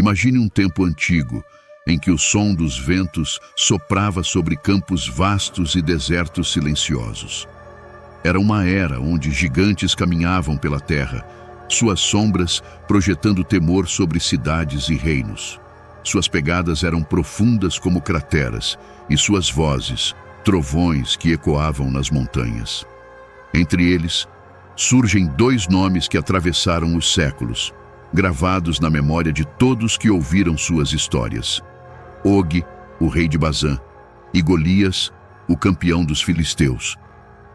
Imagine um tempo antigo, em que o som dos ventos soprava sobre campos vastos e desertos silenciosos. Era uma era onde gigantes caminhavam pela terra, suas sombras projetando temor sobre cidades e reinos. Suas pegadas eram profundas como crateras, e suas vozes, trovões que ecoavam nas montanhas. Entre eles, surgem dois nomes que atravessaram os séculos, gravados na memória de todos que ouviram suas histórias: Og, o rei de Bazã, e Golias, o campeão dos filisteus.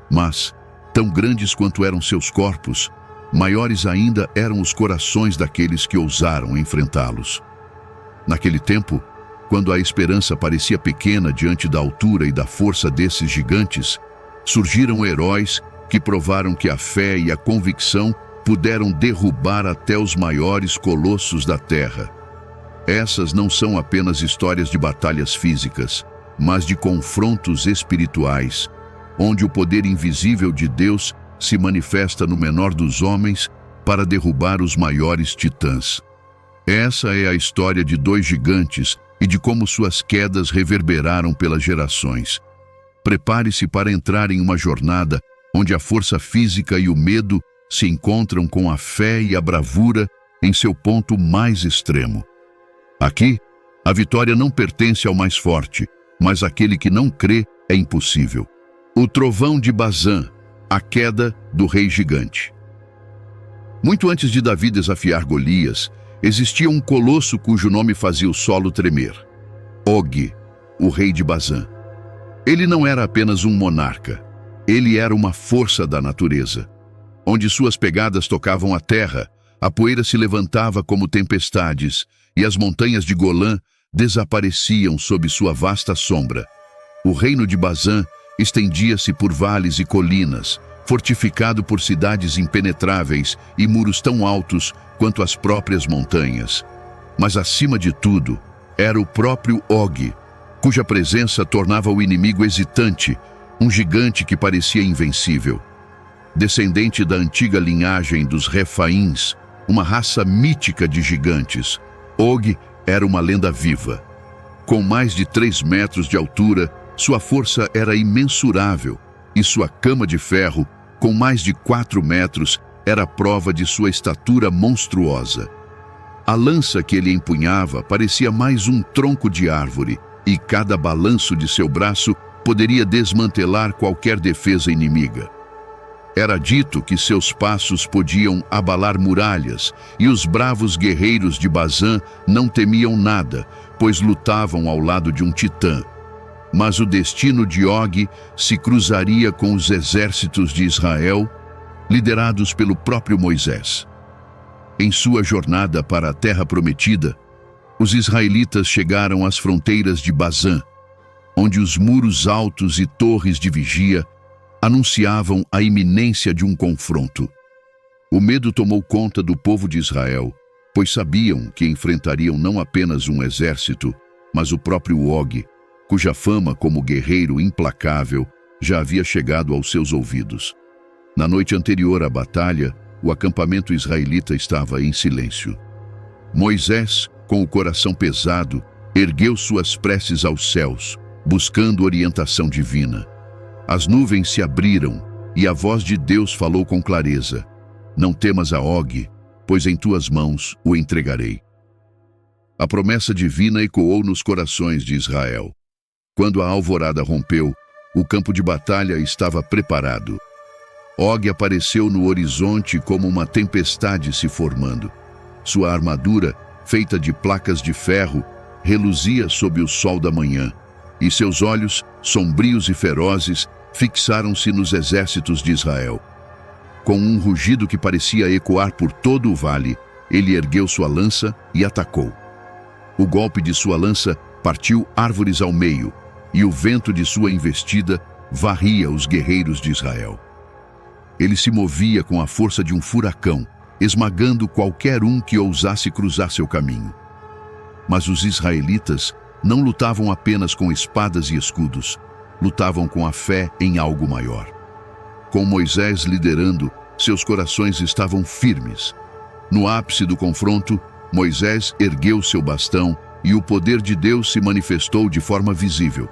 Mas, tão grandes quanto eram seus corpos, maiores ainda eram os corações daqueles que ousaram enfrentá-los. Naquele tempo, quando a esperança parecia pequena diante da altura e da força desses gigantes, surgiram heróis que provaram que a fé e a convicção puderam derrubar até os maiores colossos da terra. Essas não são apenas histórias de batalhas físicas, mas de confrontos espirituais, onde o poder invisível de Deus se manifesta no menor dos homens para derrubar os maiores titãs. Essa é a história de dois gigantes e de como suas quedas reverberaram pelas gerações. Prepare-se para entrar em uma jornada onde a força física e o medo se encontram com a fé e a bravura em seu ponto mais extremo. Aqui, a vitória não pertence ao mais forte, mas àquele que não crê é impossível. O trovão de Bazã, a queda do rei gigante. Muito antes de Davi desafiar Golias, existia um colosso cujo nome fazia o solo tremer: Og, o rei de Bazã. Ele não era apenas um monarca, ele era uma força da natureza. Onde suas pegadas tocavam a terra, a poeira se levantava como tempestades, e as montanhas de Golã desapareciam sob sua vasta sombra. O reino de Bazã estendia-se por vales e colinas, fortificado por cidades impenetráveis e muros tão altos quanto as próprias montanhas. Mas acima de tudo, era o próprio Og, cuja presença tornava o inimigo hesitante, um gigante que parecia invencível. Descendente da antiga linhagem dos Refaíns, uma raça mítica de gigantes, Og era uma lenda viva. Com mais de 3 metros de altura, sua força era imensurável, e sua cama de ferro, com mais de 4 metros, era prova de sua estatura monstruosa. A lança que ele empunhava parecia mais um tronco de árvore, e cada balanço de seu braço poderia desmantelar qualquer defesa inimiga. Era dito que seus passos podiam abalar muralhas, e os bravos guerreiros de Bazã não temiam nada, pois lutavam ao lado de um titã. Mas o destino de Og se cruzaria com os exércitos de Israel, liderados pelo próprio Moisés. Em sua jornada para a Terra Prometida, os israelitas chegaram às fronteiras de Bazã, onde os muros altos e torres de vigia anunciavam a iminência de um confronto. O medo tomou conta do povo de Israel, pois sabiam que enfrentariam não apenas um exército, mas o próprio Og, cuja fama como guerreiro implacável já havia chegado aos seus ouvidos. Na noite anterior à batalha, o acampamento israelita estava em silêncio. Moisés, com o coração pesado, ergueu suas preces aos céus, buscando orientação divina. As nuvens se abriram e a voz de Deus falou com clareza: "Não temas a Og, pois em tuas mãos o entregarei." A promessa divina ecoou nos corações de Israel. Quando a alvorada rompeu, o campo de batalha estava preparado. Og apareceu no horizonte como uma tempestade se formando. Sua armadura, feita de placas de ferro, reluzia sob o sol da manhã, e seus olhos, sombrios e ferozes, fixaram-se nos exércitos de Israel. Com um rugido que parecia ecoar por todo o vale, ele ergueu sua lança e atacou. O golpe de sua lança partiu árvores ao meio, e o vento de sua investida varria os guerreiros de Israel. Ele se movia com a força de um furacão, esmagando qualquer um que ousasse cruzar seu caminho. Mas os israelitas não lutavam apenas com espadas e escudos, lutavam com a fé em algo maior. Com Moisés liderando, seus corações estavam firmes. No ápice do confronto, Moisés ergueu seu bastão e o poder de Deus se manifestou de forma visível.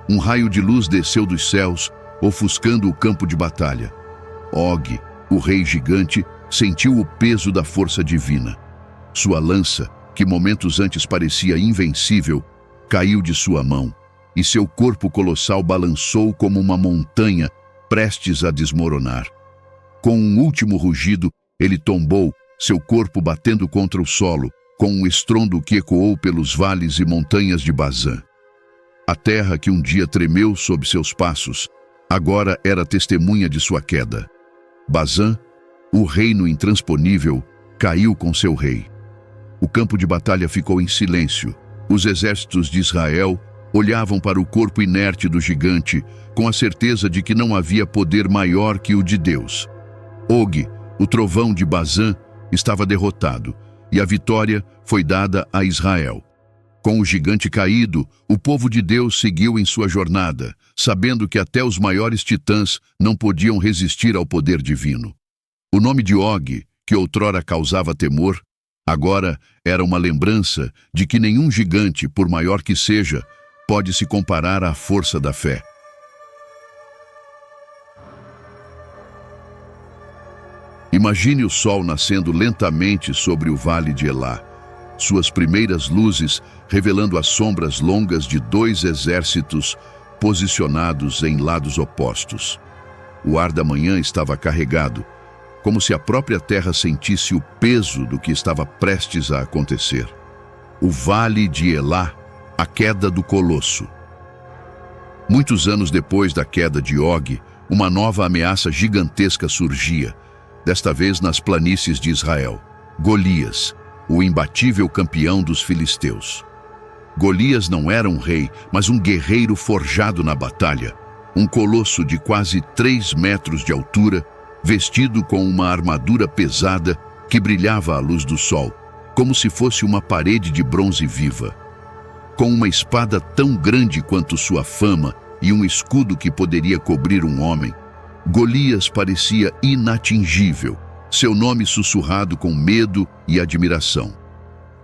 Um raio de luz desceu dos céus, ofuscando o campo de batalha. Og, o rei gigante, sentiu o peso da força divina. Sua lança, que momentos antes parecia invencível, caiu de sua mão, e seu corpo colossal balançou como uma montanha prestes a desmoronar. Com um último rugido, ele tombou, seu corpo batendo contra o solo, com um estrondo que ecoou pelos vales e montanhas de Bazã. A terra que um dia tremeu sob seus passos, agora era testemunha de sua queda. Bazã, o reino intransponível, caiu com seu rei. O campo de batalha ficou em silêncio. Os exércitos de Israel olhavam para o corpo inerte do gigante, com a certeza de que não havia poder maior que o de Deus. Og, o trovão de Bazã, estava derrotado, e a vitória foi dada a Israel. Com o gigante caído, o povo de Deus seguiu em sua jornada, sabendo que até os maiores titãs não podiam resistir ao poder divino. O nome de Og, que outrora causava temor, agora era uma lembrança de que nenhum gigante, por maior que seja, pode se comparar à força da fé. Imagine o sol nascendo lentamente sobre o vale de Elá, suas primeiras luzes revelando as sombras longas de dois exércitos posicionados em lados opostos. O ar da manhã estava carregado, como se a própria terra sentisse o peso do que estava prestes a acontecer. O Vale de Elá, a queda do Colosso. Muitos anos depois da queda de Og, uma nova ameaça gigantesca surgia, desta vez nas planícies de Israel: Golias, o imbatível campeão dos filisteus. Golias não era um rei, mas um guerreiro forjado na batalha, um colosso de quase 3 metros de altura, vestido com uma armadura pesada que brilhava à luz do sol, como se fosse uma parede de bronze viva. Com uma espada tão grande quanto sua fama e um escudo que poderia cobrir um homem, Golias parecia inatingível, seu nome sussurrado com medo e admiração.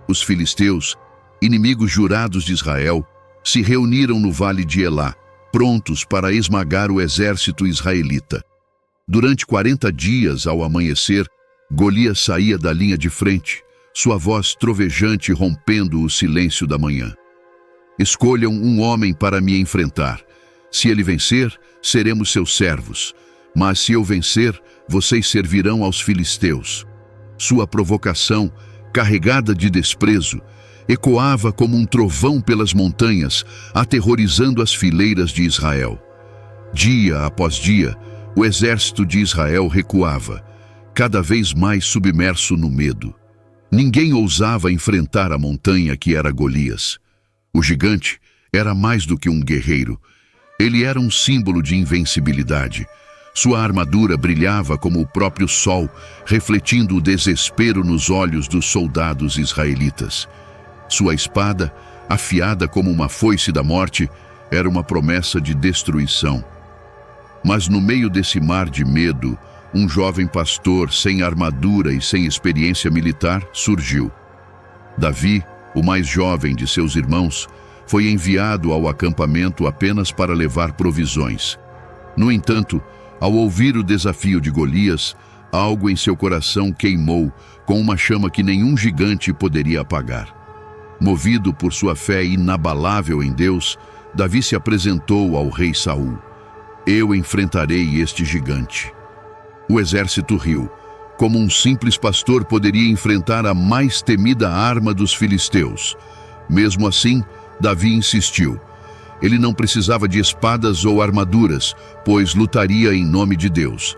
Os filisteus, inimigos jurados de Israel, se reuniram no Vale de Elá, prontos para esmagar o exército israelita. Durante 40 dias, ao amanhecer, Golias saía da linha de frente, sua voz trovejante rompendo o silêncio da manhã. Escolham um homem para me enfrentar. Se ele vencer, seremos seus servos. Mas se eu vencer, vocês servirão aos filisteus. Sua provocação, carregada de desprezo, ecoava como um trovão pelas montanhas, aterrorizando as fileiras de Israel. Dia após dia, o exército de Israel recuava, cada vez mais submerso no medo. Ninguém ousava enfrentar a montanha que era Golias. O gigante era mais do que um guerreiro. Ele era um símbolo de invencibilidade. Sua armadura brilhava como o próprio sol, refletindo o desespero nos olhos dos soldados israelitas. Sua espada, afiada como uma foice da morte, era uma promessa de destruição. Mas no meio desse mar de medo, um jovem pastor sem armadura e sem experiência militar surgiu. Davi, o mais jovem de seus irmãos, foi enviado ao acampamento apenas para levar provisões. No entanto, ao ouvir o desafio de Golias, algo em seu coração queimou com uma chama que nenhum gigante poderia apagar. Movido por sua fé inabalável em Deus, Davi se apresentou ao rei Saul. Eu enfrentarei este gigante. O exército riu. Como um simples pastor poderia enfrentar a mais temida arma dos filisteus? Mesmo assim, Davi insistiu. Ele não precisava de espadas ou armaduras, pois lutaria em nome de Deus.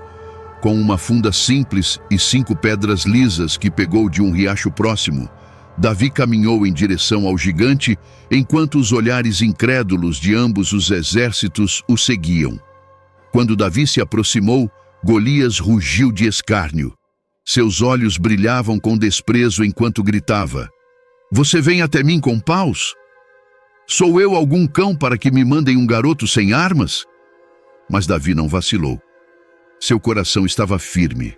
Com uma funda simples e 5 pedras lisas que pegou de um riacho próximo, Davi caminhou em direção ao gigante, enquanto os olhares incrédulos de ambos os exércitos o seguiam. Quando Davi se aproximou, Golias rugiu de escárnio. Seus olhos brilhavam com desprezo enquanto gritava: "Você vem até mim com paus? Sou eu algum cão para que me mandem um garoto sem armas?" Mas Davi não vacilou. Seu coração estava firme.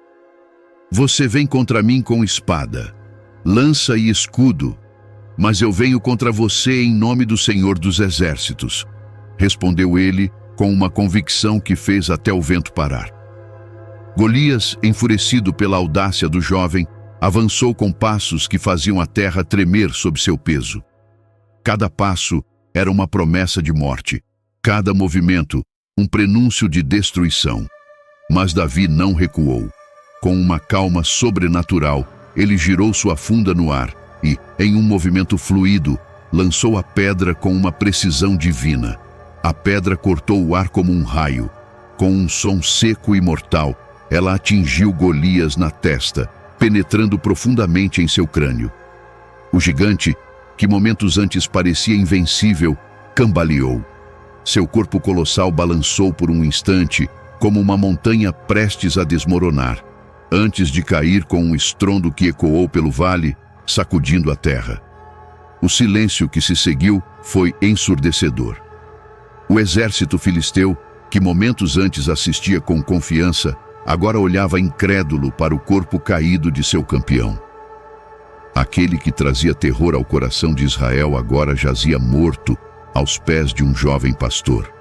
"Você vem contra mim com espada. lança e escudo, mas eu venho contra você em nome do Senhor dos Exércitos, respondeu ele com uma convicção que fez até o vento parar. Golias, enfurecido pela audácia do jovem, avançou com passos que faziam a terra tremer sob seu peso. Cada passo era uma promessa de morte, cada movimento um prenúncio de destruição. Mas Davi não recuou. Com uma calma sobrenatural, ele girou sua funda no ar e, em um movimento fluido, lançou a pedra com uma precisão divina. A pedra cortou o ar como um raio. Com um som seco e mortal, ela atingiu Golias na testa, penetrando profundamente em seu crânio. O gigante, que momentos antes parecia invencível, cambaleou. Seu corpo colossal balançou por um instante, como uma montanha prestes a desmoronar, antes de cair com um estrondo que ecoou pelo vale, sacudindo a terra. O silêncio que se seguiu foi ensurdecedor. O exército filisteu, que momentos antes assistia com confiança, agora olhava incrédulo para o corpo caído de seu campeão. Aquele que trazia terror ao coração de Israel agora jazia morto aos pés de um jovem pastor.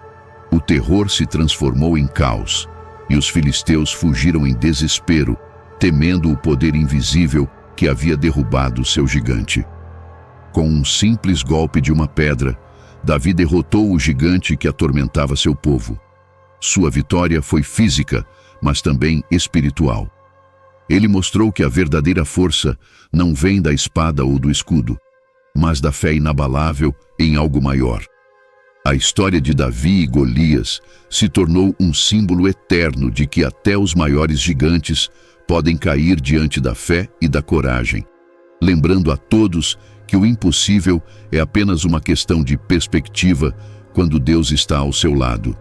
O terror se transformou em caos, e os filisteus fugiram em desespero, temendo o poder invisível que havia derrubado seu gigante. Com um simples golpe de uma pedra, Davi derrotou o gigante que atormentava seu povo. Sua vitória foi física, mas também espiritual. Ele mostrou que a verdadeira força não vem da espada ou do escudo, mas da fé inabalável em algo maior. A história de Davi e Golias se tornou um símbolo eterno de que até os maiores gigantes podem cair diante da fé e da coragem, lembrando a todos que o impossível é apenas uma questão de perspectiva quando Deus está ao seu lado.